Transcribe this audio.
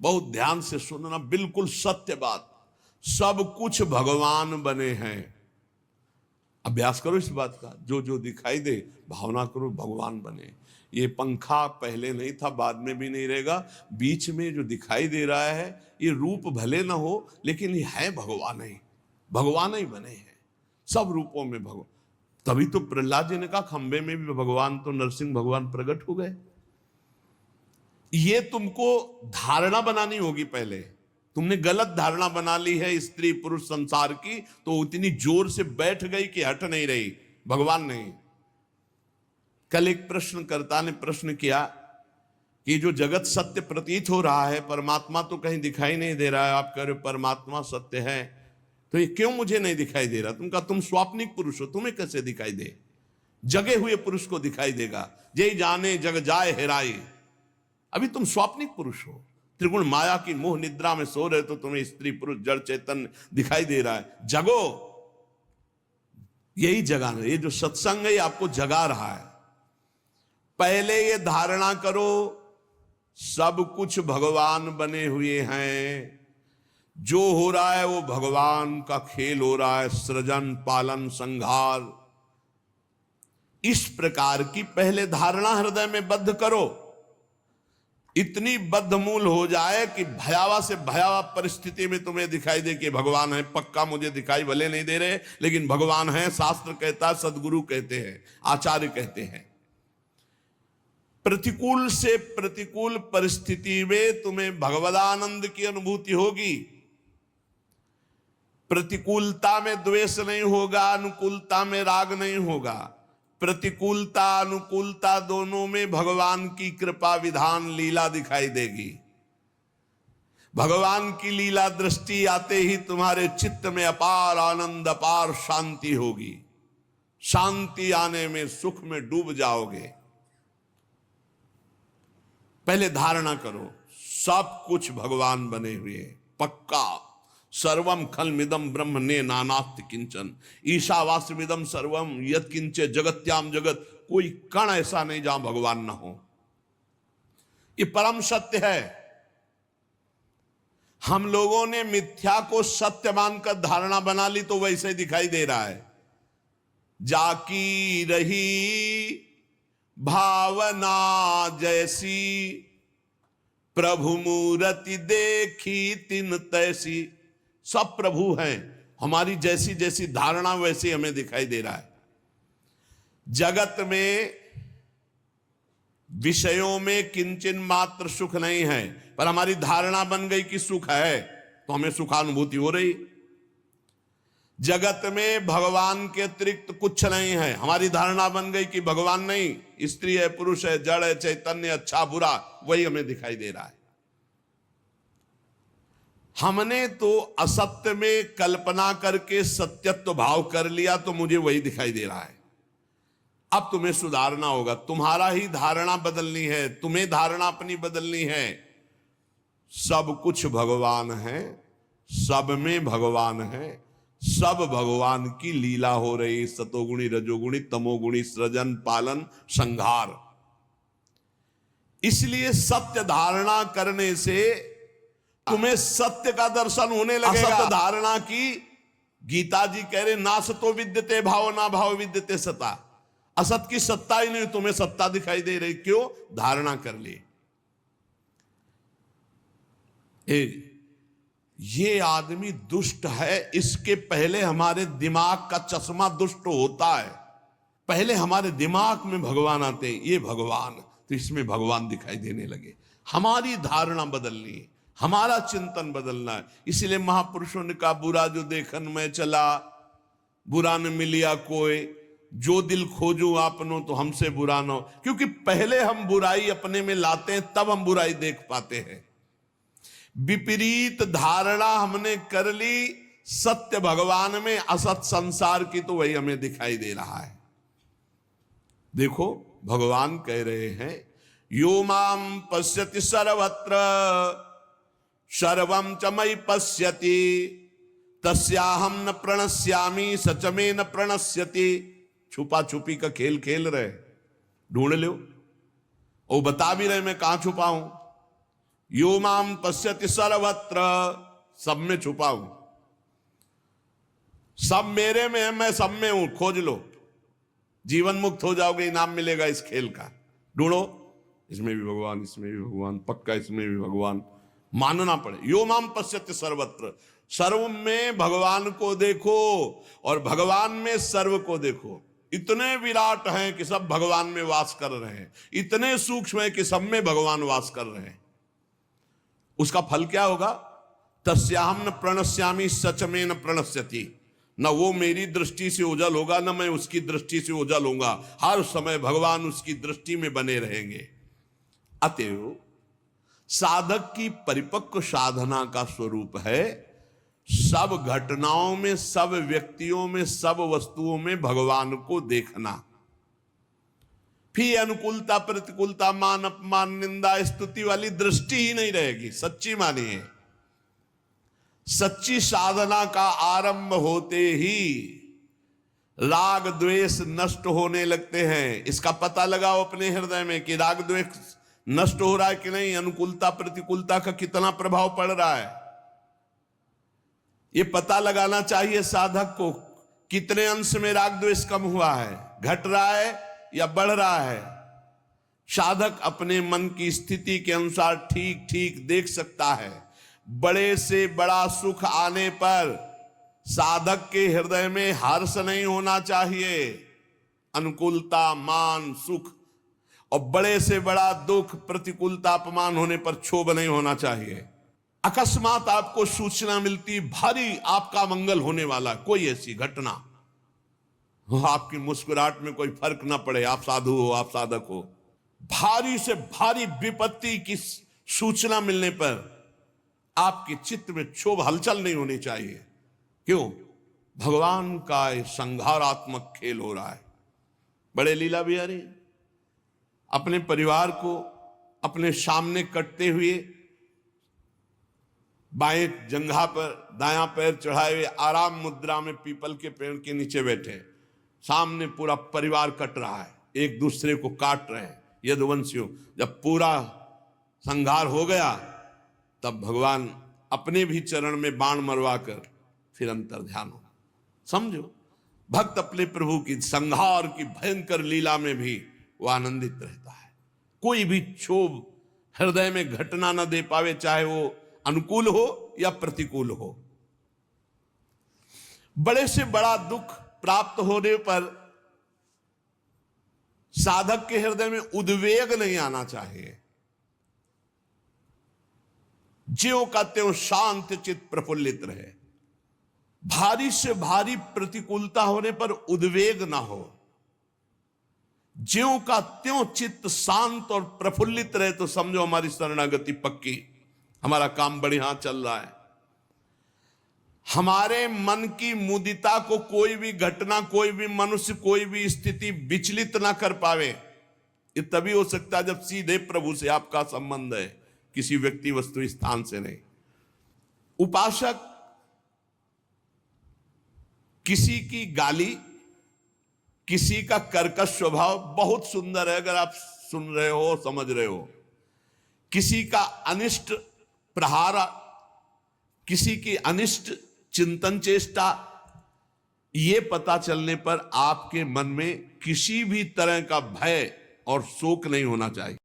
बहुत ध्यान से सुनना, बिल्कुल सत्य बात। सब कुछ भगवान बने हैं। अभ्यास करो इस बात का, जो जो दिखाई दे भावना करो भगवान बने। ये पंखा पहले नहीं था, बाद में भी नहीं रहेगा। बीच में जो दिखाई दे रहा है ये रूप भले ना हो, लेकिन ये है भगवान ही, भगवान ही बने हैं सब रूपों में भगवान। तभी तो प्रहलाद जी ने कहा खंबे में भी भगवान, तो नरसिंह भगवान प्रकट हो गए। ये तुमको धारणा बनानी होगी। पहले तुमने गलत धारणा बना ली है स्त्री पुरुष संसार की, तो इतनी जोर से बैठ गई कि हट नहीं रही, भगवान नहीं। कल एक प्रश्नकर्ता ने प्रश्न किया कि जो जगत सत्य प्रतीत हो रहा है, परमात्मा तो कहीं दिखाई नहीं दे रहा है, आप कह रहे हो परमात्मा सत्य है, तो ये क्यों मुझे नहीं दिखाई दे रहा? तुम कहा तुम स्वाप्निक पुरुष हो, तुम्हें कैसे दिखाई दे? जगे हुए पुरुष को दिखाई देगा। जय जाने जग जाए हेराई। अभी तुम स्वाप्निक पुरुष हो, त्रिगुण माया की मोह निद्रा में सो रहे, तो तुम्हें स्त्री पुरुष जड़ चैतन्य दिखाई दे रहा है। जगो, यही जगाना। ये जो सत्संग है ये आपको जगा रहा है। पहले ये धारणा करो सब कुछ भगवान बने हुए हैं, जो हो रहा है वो भगवान का खेल हो रहा है, सृजन पालन संहार। इस प्रकार की पहले धारणा हृदय में बद्ध करो। इतनी बद्धमूल हो जाए कि भयावह से भयावह परिस्थिति में तुम्हें दिखाई दे कि भगवान है। पक्का मुझे दिखाई भले नहीं दे रहे, लेकिन भगवान है। शास्त्र कहता है, सदगुरु कहते हैं, आचार्य कहते हैं। प्रतिकूल से प्रतिकूल परिस्थिति में तुम्हें भगवदानंद की अनुभूति होगी। प्रतिकूलता में द्वेष नहीं होगा, अनुकूलता में राग नहीं होगा। प्रतिकूलता अनुकूलता दोनों में भगवान की कृपा विधान लीला दिखाई देगी। भगवान की लीला दृष्टि आते ही तुम्हारे चित्त में अपार आनंद, अपार शांति होगी। शांति आने में सुख में डूब जाओगे। पहले धारणा करो सब कुछ भगवान बने हुए, पक्का। सर्वम खलमिदम ब्रह्म ने नानास्ति किंचन, ईशावास्यमिदम सर्वम यत् किंचे जगत्याम जगत। कोई कण ऐसा नहीं जहां भगवान ना हो। ये परम सत्य है। हम लोगों ने मिथ्या को सत्य मानकर धारणा बना ली, तो वैसे ही दिखाई दे रहा है। जाकी रही भावना जैसी, प्रभु मूर्ति देखी तिन तैसी। सब प्रभु हैं, हमारी जैसी जैसी धारणा वैसी हमें दिखाई दे रहा है। जगत में विषयों में किंचन मात्र सुख नहीं है, पर हमारी धारणा बन गई कि सुख है, तो हमें सुखानुभूति हो रही। जगत में भगवान के अतिरिक्त कुछ नहीं है, हमारी धारणा बन गई कि भगवान नहीं, स्त्री है, पुरुष है, जड़ है, चैतन्य, अच्छा बुरा, वही हमें दिखाई दे रहा है। हमने तो असत्य में कल्पना करके सत्यत्व भाव कर लिया, तो मुझे वही दिखाई दे रहा है। अब तुम्हें सुधारना होगा, तुम्हारा ही धारणा बदलनी है, तुम्हें धारणा अपनी बदलनी है। सब कुछ भगवान है, सब में भगवान है, सब भगवान की लीला हो रही। सतोगुणी रजोगुणी तमोगुणी, सृजन पालन संहार। इसलिए सत्य धारणा करने से तुम्हें सत्य का दर्शन होने लगेगा। असत्य धारणा की गीता जी कह रहे ना सतो विद्यते भाव, ना भाव विद्यते सता। असत की सत्ता ही नहीं, तुम्हें सत्ता दिखाई दे रही। क्यों? धारणा कर ली। ये आदमी दुष्ट है, इसके पहले हमारे दिमाग का चश्मा दुष्ट होता है। पहले हमारे दिमाग में भगवान आते हैं, ये भगवान, तो इसमें भगवान दिखाई देने लगे। हमारी धारणा बदलनी है, हमारा चिंतन बदलना है। इसलिए महापुरुषों ने कहा बुरा जो देखन में चला, बुरा न मिलिया कोई, जो दिल खोजू आपनो तो हमसे बुरा न हो। क्योंकि पहले हम बुराई अपने में लाते हैं, तब हम बुराई देख पाते हैं। विपरीत धारणा हमने कर ली सत्य भगवान में, असत संसार की, तो वही हमें दिखाई दे रहा है। देखो भगवान कह रहे हैं यो माम पश्यति सर्वत्र सर्वं च मयि पश्यति तस्याहम न प्रणश्यामि सच में न प्रणश्यति। छुपा छुपी का खेल खेल रहे, ढूंढ लो। वो बता भी रहे मैं कहां छुपा हूं, यो माम पश्यति सर्वत्र, सब में छुपा हूं, सब मेरे में है, मैं सब में हूं, खोज लो, जीवन मुक्त हो जाओगे, इनाम मिलेगा इस खेल का। ढूंढो, इसमें भी भगवान, इसमें भी भगवान, पक्का इसमें भी भगवान, मानना पड़े। यो माम पश्यति सर्वत्र, सर्व में भगवान को देखो और भगवान में सर्व को देखो। इतने विराट हैं कि सब भगवान में वास कर रहे हैं, इतने सूक्ष्म है कि सब में भगवान वास कर रहे हैं। उसका फल क्या होगा? तस्याहम न प्रणश्यामि सच में न प्रणश्यति, न वो मेरी दृष्टि से ओझल होगा, न मैं उसकी दृष्टि से ओझल होऊंगा, हर समय भगवान उसकी दृष्टि में बने रहेंगे। अतएव साधक की परिपक्व साधना का स्वरूप है सब घटनाओं में, सब व्यक्तियों में, सब वस्तुओं में भगवान को देखना। फिर अनुकूलता, प्रतिकूलता, मान अपमान, निंदा, स्तुति वाली दृष्टि ही नहीं रहेगी। सच्ची मानिए, सच्ची साधना का आरंभ होते ही राग द्वेष नष्ट होने लगते हैं। इसका पता लगाओ अपने हृदय में कि राग द्वेष नष्ट हो रहा है कि नहीं, अनुकूलता प्रतिकूलता का कितना प्रभाव पड़ रहा है। ये पता लगाना चाहिए साधक को, कितने अंश में राग द्वेष कम हुआ है, घट रहा है या बढ़ रहा है। साधक अपने मन की स्थिति के अनुसार ठीक ठीक देख सकता है। बड़े से बड़ा सुख आने पर साधक के हृदय में हर्ष नहीं होना चाहिए, अनुकूलता, मान, सुख, और बड़े से बड़ा दुख, प्रतिकूलता, अपमान होने पर क्षोभ नहीं होना चाहिए। अकस्मात आपको सूचना मिलती भारी आपका मंगल होने वाला, कोई ऐसी घटना, आपकी मुस्कुराहट में कोई फर्क ना पड़े, आप साधु हो, आप साधक हो, भारी से भारी विपत्ति की सूचना मिलने पर आपके चित्त में क्षोभ, हलचल नहीं होनी चाहिए। क्यों? भगवान का संहारात्मक खेल हो रहा है। बड़े लीला बिहारी अपने परिवार को अपने सामने कटते हुए बाएं जंघा पर दायां पैर चढ़ाए हुए आराम मुद्रा में पीपल के पेड़ के नीचे बैठे, सामने पूरा परिवार कट रहा है, एक दूसरे को काट रहे हैं यदुवंशियों। जब पूरा संहार हो गया तब भगवान अपने भी चरण में बाण मरवा कर फिर अंतर ध्यान हो। समझो, भक्त अपने प्रभु की संहार की भयंकर लीला में भी वो आनंदित रहता है। कोई भी क्षोभ हृदय में घटना न दे पावे, चाहे वो अनुकूल हो या प्रतिकूल हो। बड़े से बड़ा दुख प्राप्त होने पर साधक के हृदय में उद्वेग नहीं आना चाहिए। ज्यों का त्यों शांत चित्त प्रफुल्लित रहे। भारी से भारी प्रतिकूलता होने पर उद्वेग ना हो, ज्यों का त्यों चित्त शांत और प्रफुल्लित रहे, तो समझो हमारी शरणागति पक्की, हमारा काम बढ़िया चल रहा है। हमारे मन की मुदिता को कोई भी घटना, कोई भी मनुष्य, कोई भी स्थिति विचलित ना कर पावे। ये तभी हो सकता है जब सीधे प्रभु से आपका संबंध है, किसी व्यक्ति, वस्तु, स्थान से नहीं। उपासक किसी की गाली, किसी का कर्कश स्वभाव बहुत सुंदर है, अगर आप सुन रहे हो, समझ रहे हो। किसी का अनिष्ट प्रहार, किसी की अनिष्ट चिंतन चेष्टा, ये पता चलने पर आपके मन में किसी भी तरह का भय और शोक नहीं होना चाहिए।